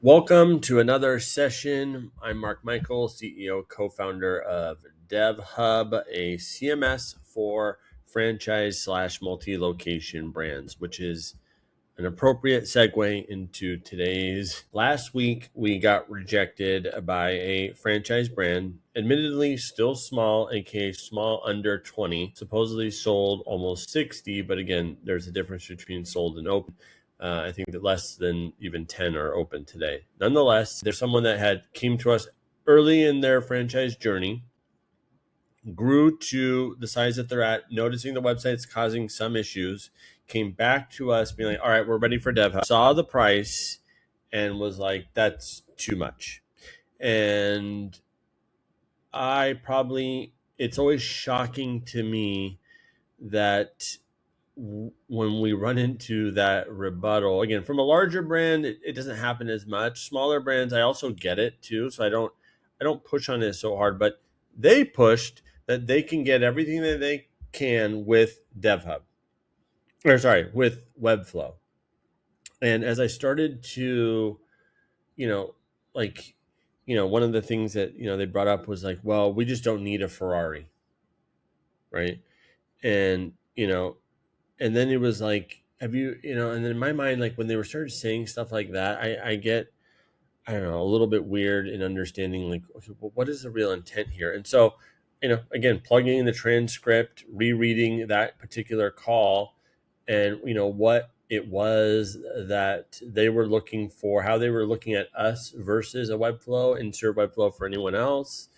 Welcome to another session. I'm Mark Michael, CEO, co-founder of DevHub, a CMS for franchise slash multi-location brands, which is an appropriate segue into today's. Last week, we got rejected by a franchise brand, admittedly still small, aka small under 20, supposedly sold almost 60, but again, there's a difference between sold and open. I think that less than even 10 are open today. Nonetheless, there's someone that came to us early in their franchise journey, grew to the size that they're at, noticing the website's causing some issues, came back to us being like, all right, we're ready for DevHub, saw the price and was like, that's too much. And it's always shocking to me that when we run into that rebuttal, again, from a larger brand, it doesn't happen as much. Smaller brands, I also get it too. So I don't push on it so hard, but they pushed that they can get everything that they can with DevHub, with Webflow. And as I started to, one of the things that, they brought up was like, well, we just don't need a Ferrari. Right. And, and then it was like, and then in my mind, like when they were started saying stuff like that, I get, I don't know, a little bit weird in understanding like, okay, well, what is the real intent here? And so, again, plugging in the transcript, rereading that particular call and, what it was that they were looking for, how they were looking at us versus a Webflow, insert Webflow for anyone else.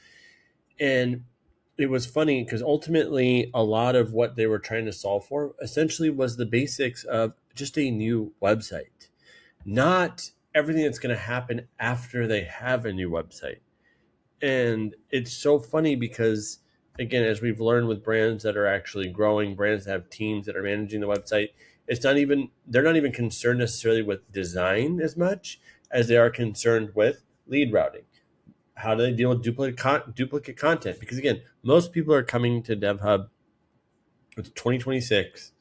And it was funny because ultimately a lot of what they were trying to solve for essentially was the basics of just a new website, not everything that's going to happen after they have a new website. And it's so funny because, again, as we've learned with brands that are actually growing, brands that have teams that are managing the website, they're not even concerned necessarily with design as much as they are concerned with lead routing. How do they deal with duplicate content? Because again, most people are coming to DevHub. It's 2026.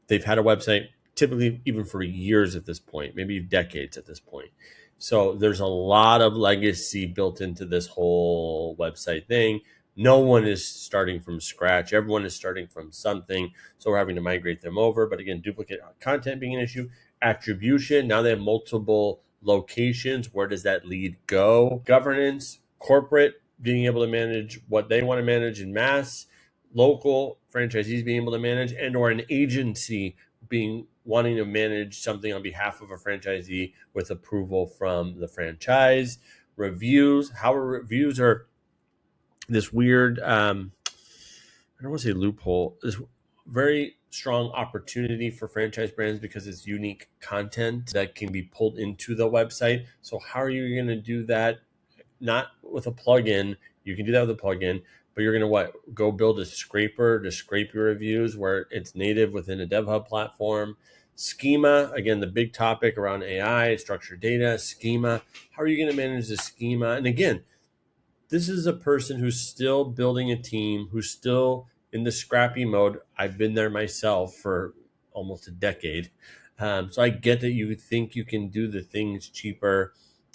They've had a website typically even for years at this point, maybe decades at this point. So there's a lot of legacy built into this whole website thing. No one is starting from scratch. Everyone is starting from something. So we're having to migrate them over. But again, duplicate content being an issue. Attribution. Now they have multiple locations. Where does that lead go? Governance, corporate, being able to manage what they want to manage in mass, local franchisees being able to manage, and or an agency wanting to manage something on behalf of a franchisee with approval from the franchise. Reviews, how reviews are this weird, I don't want to say loophole, this very strong opportunity for franchise brands because it's unique content that can be pulled into the website. So how are you going to do that? Not with a plugin. You can do that with a plugin, but you're going to go build a scraper to scrape your reviews where it's native within a DevHub platform. Schema, again, the big topic around AI, structured data, schema. How are you going to manage the schema? And again, this is a person who's still building a team, who's still in the scrappy mode. I've been there myself for almost a decade. So I get that you think you can do the things cheaper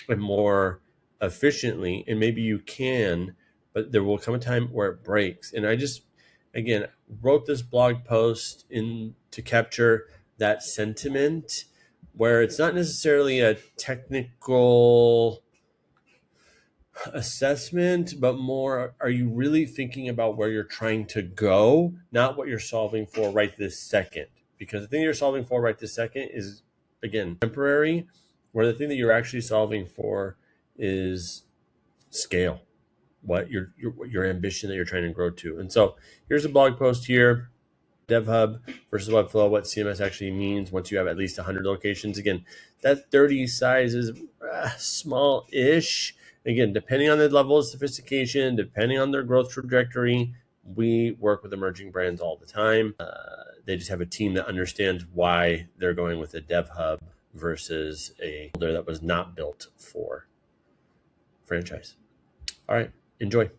and more efficiently, and maybe you can, but there will come a time where it breaks. And I just, again, wrote this blog post to capture that sentiment where it's not necessarily a technical assessment, but more, are you really thinking about where you're trying to go, not what you're solving for right this second? Because the thing you're solving for right this second is, again, temporary, where the thing that you're actually solving for is scale, what your ambition that you're trying to grow to. And so here's a blog post here, DevHub versus Webflow, what CMS actually means once you have at least 100 locations. Again, that 30 size is small-ish. Again, depending on the level of sophistication, depending on their growth trajectory, we work with emerging brands all the time. They just have a team that understands why they're going with a DevHub versus a builder that was not built for franchise. All right, enjoy.